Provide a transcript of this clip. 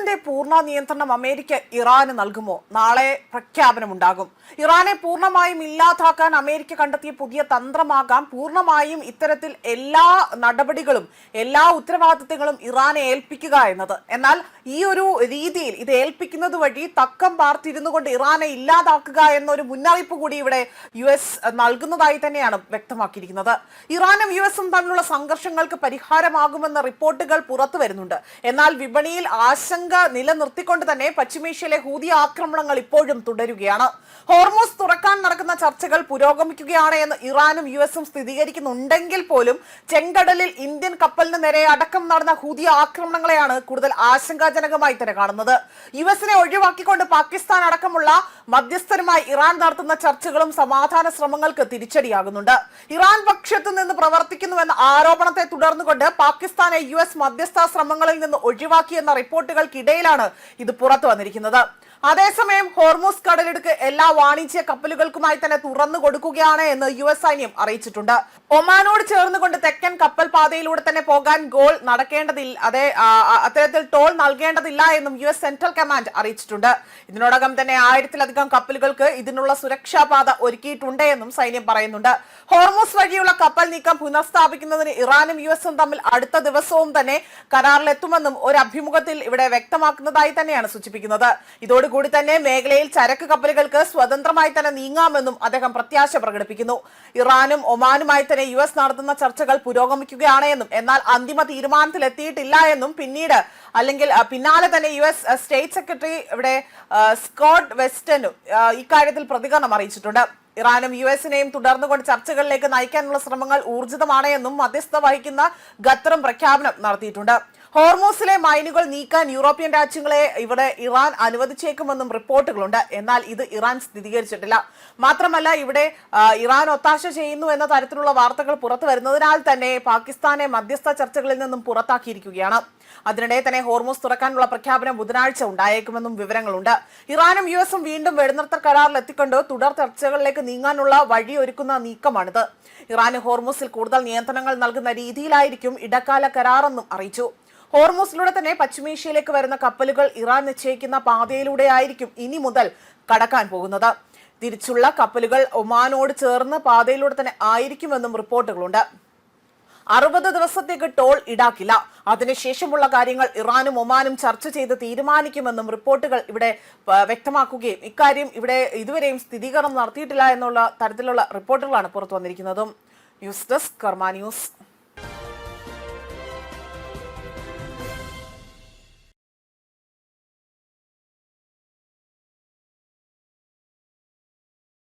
ഹോർമൂസിന്റെ പൂർണ്ണ നിയന്ത്രണം അമേരിക്ക ഇറാന് നൽകുമോ? നാളെ പ്രഖ്യാപനമുണ്ടാകും. ഇറാനെ പൂർണ്ണമായും ഇല്ലാതാക്കാൻ അമേരിക്ക കണ്ടെത്തിയ പുതിയ തന്ത്രമാകാം പൂർണ്ണമായും ഇത്തരത്തിൽ എല്ലാ നടപടികളും എല്ലാ ഉത്തരവാദിത്തങ്ങളും ഇറാനെ ഏൽപ്പിക്കുക എന്നത്. എന്നാൽ ഈ ഒരു രീതിയിൽ ഇത് ഏൽപ്പിക്കുന്നത് വഴി തക്കം പാർത്തിരുന്നു കൊണ്ട് ഇറാനെ ഇല്ലാതാക്കുക എന്നൊരു മുന്നറിയിപ്പ് കൂടി ഇവിടെ US നൽകുന്നതായി തന്നെയാണ് വ്യക്തമാക്കിയിരിക്കുന്നത്. ഇറാനും US തമ്മിലുള്ള സംഘർഷങ്ങൾക്ക് പരിഹാരമാകുമെന്ന റിപ്പോർട്ടുകൾ പുറത്തു വരുന്നുണ്ട്. എന്നാൽ വിപണിയിൽ ആശങ്ക നിലനിർത്തിക്കൊണ്ട് തന്നെ പശ്ചിമേഷ്യയിലെ ഹൂതി ആക്രമണങ്ങൾ ഇപ്പോഴും തുടരുകയാണ്. ഹോർമൂസ് തുറക്കാൻ നടക്കുന്ന ചർച്ചകൾ പുരോഗമിക്കുകയാണ് എന്ന് ഇറാനും US സ്ഥിരീകരിക്കുന്നുണ്ടെങ്കിൽ പോലും ചെങ്കടലിൽ ഇന്ത്യൻ കപ്പലിന് നേരെ അടക്കം നടന്ന ഹൂതി ആക്രമണങ്ങളെയാണ് കൂടുതൽ ആശങ്കാജനകമായി തന്നെ കാണുന്നത്. US ഒഴിവാക്കിക്കൊണ്ട് പാകിസ്ഥാൻ അടക്കമുള്ള മധ്യസ്ഥരുമായി ഇറാൻ നടത്തുന്ന ചർച്ചകളും സമാധാന ശ്രമങ്ങൾക്ക് തിരിച്ചടിയാകുന്നുണ്ട്. ഇറാൻ പക്ഷത്തു നിന്ന് പ്രവർത്തിക്കുന്നുവെന്ന ആരോപണത്തെ തുടർന്നുകൊണ്ട് പാകിസ്ഥാനെ US മധ്യസ്ഥ ശ്രമങ്ങളിൽ നിന്ന് ഒഴിവാക്കിയെന്ന റിപ്പോർട്ടുകൾക്കിടയിലാണ് ഇത് പുറത്തു വന്നിരിക്കുന്നത്. അതേസമയം ഹോർമൂസ് കടലിടുക്ക് എല്ലാ വാണിജ്യ കപ്പലുകൾക്കുമായി തന്നെ തുറന്നു കൊടുക്കുകയാണ് എന്ന് US സൈന്യം അറിയിച്ചിട്ടുണ്ട്. ഒമാനോട് ചേർന്നുകൊണ്ട് തെക്കൻ കപ്പൽ പാതയിലൂടെ തന്നെ പോകാൻ ഗോൾ നടക്കേണ്ടതില്ല, അത്തരത്തിൽ ടോൾ നൽകേണ്ടതില്ല എന്നും US സെൻട്രൽ കമാൻഡ് അറിയിച്ചിട്ടുണ്ട്. ഇതിനോടകം തന്നെ 1000-ലധികം കപ്പലുകൾക്ക് ഇതിനുള്ള സുരക്ഷാ പാത ഒരുക്കിയിട്ടുണ്ട് എന്നും സൈന്യം പറയുന്നുണ്ട്. ഹോർമൂസ് വഴിയുള്ള കപ്പൽ നീക്കം പുനഃസ്ഥാപിക്കുന്നതിന് ഇറാനും US തമ്മിൽ അടുത്ത ദിവസവും തന്നെ കരാറിലെത്തുമെന്നും ഒരു അഭിമുഖത്തിൽ ഇവിടെ വ്യക്തമാക്കുന്നതായി തന്നെയാണ് സൂചിപ്പിക്കുന്നത്. ഇതോടുകൂടി തന്നെ മേഖലയിൽ ചരക്ക് കപ്പലുകൾക്ക് സ്വതന്ത്രമായി തന്നെ നീങ്ങാമെന്നും അദ്ദേഹം പ്രത്യാശ പ്രകടിപ്പിക്കുന്നു. ഇറാനും ഒമാനുമായി തന്നെ US നടത്തുന്ന ചർച്ചകൾ പുരോഗമിക്കുകയാണ് എന്നും എന്നാൽ അന്തിമ തീരുമാനത്തിലെത്തിയിട്ടില്ല എന്നും പിന്നാലെ തന്നെ US സ്റ്റേറ്റ് സെക്രട്ടറി ഇവിടെ സ്കോട്ട് വെസ്റ്റനും ഇക്കാര്യത്തിൽ പ്രതികരണം അറിയിച്ചിട്ടുണ്ട്. ഇറാനും US തുടർന്നുകൊണ്ട് ചർച്ചകളിലേക്ക് നയിക്കാനുള്ള ശ്രമങ്ങൾ ഊർജിതമാണ് എന്നും മധ്യസ്ഥത വഹിക്കുന്ന ഖത്തറും പ്രഖ്യാപനം നടത്തിയിട്ടുണ്ട്. ഹോർമൂസിലെ മൈനുകൾ നീക്കാൻ യൂറോപ്യൻ രാജ്യങ്ങളെ ഇവിടെ ഇറാൻ അനുവദിച്ചേക്കുമെന്നും റിപ്പോർട്ടുകളുണ്ട്. എന്നാൽ ഇത് ഇറാൻ സ്ഥിരീകരിച്ചിട്ടില്ല. മാത്രമല്ല ഇവിടെ ഇറാൻ ഒത്താശ ചെയ്യുന്നു എന്ന തരത്തിലുള്ള വാർത്തകൾ പുറത്തു വരുന്നതിനാൽ തന്നെ പാകിസ്ഥാനെ മധ്യസ്ഥ ചർച്ചകളിൽ നിന്നും പുറത്താക്കിയിരിക്കുകയാണ്. അതിനിടെ തന്നെ ഹോർമൂസ് തുറക്കാനുള്ള പ്രഖ്യാപനം ബുധനാഴ്ച ഉണ്ടായേക്കുമെന്നും വിവരങ്ങളുണ്ട്. ഇറാനും US വീണ്ടും വെടിനിർത്തൽ കരാറിൽ എത്തിക്കൊണ്ട് തുടർ ചർച്ചകളിലേക്ക് നീങ്ങാനുള്ള വഴിയൊരുക്കുന്ന നീക്കമാണിത്. ഇറാന് ഹോർമൂസിൽ കൂടുതൽ നിയന്ത്രണങ്ങൾ നൽകുന്ന രീതിയിലായിരിക്കും ഇടക്കാല കരാറെന്നും അറിയിച്ചു. ഹോർമൂസിലൂടെ തന്നെ പശ്ചിമേഷ്യയിലേക്ക് വരുന്ന കപ്പലുകൾ ഇറാൻ നിശ്ചയിക്കുന്ന പാതയിലൂടെ ആയിരിക്കും ഇനി മുതൽ കടക്കാൻ പോകുന്നത്. തിരിച്ചുള്ള കപ്പലുകൾ ഒമാനോട് ചേർന്ന് പാതയിലൂടെ തന്നെ ആയിരിക്കുമെന്നും റിപ്പോർട്ടുകളുണ്ട്. 60 ദിവസത്തേക്ക് ടോൾ ഈടാക്കില്ല. അതിനുശേഷമുള്ള കാര്യങ്ങൾ ഇറാനും ഒമാനും ചർച്ച ചെയ്ത് തീരുമാനിക്കുമെന്നും റിപ്പോർട്ടുകൾ ഇവിടെ വ്യക്തമാക്കുകയും ഇക്കാര്യം ഇവിടെ ഇതുവരെയും സ്ഥിരീകരണം നടത്തിയിട്ടില്ല എന്നുള്ള തരത്തിലുള്ള റിപ്പോർട്ടുകളാണ് പുറത്തു വന്നിരിക്കുന്നതും. ന്യൂസ് ഡെസ്ക് കർമ്മ ന്യൂസ്.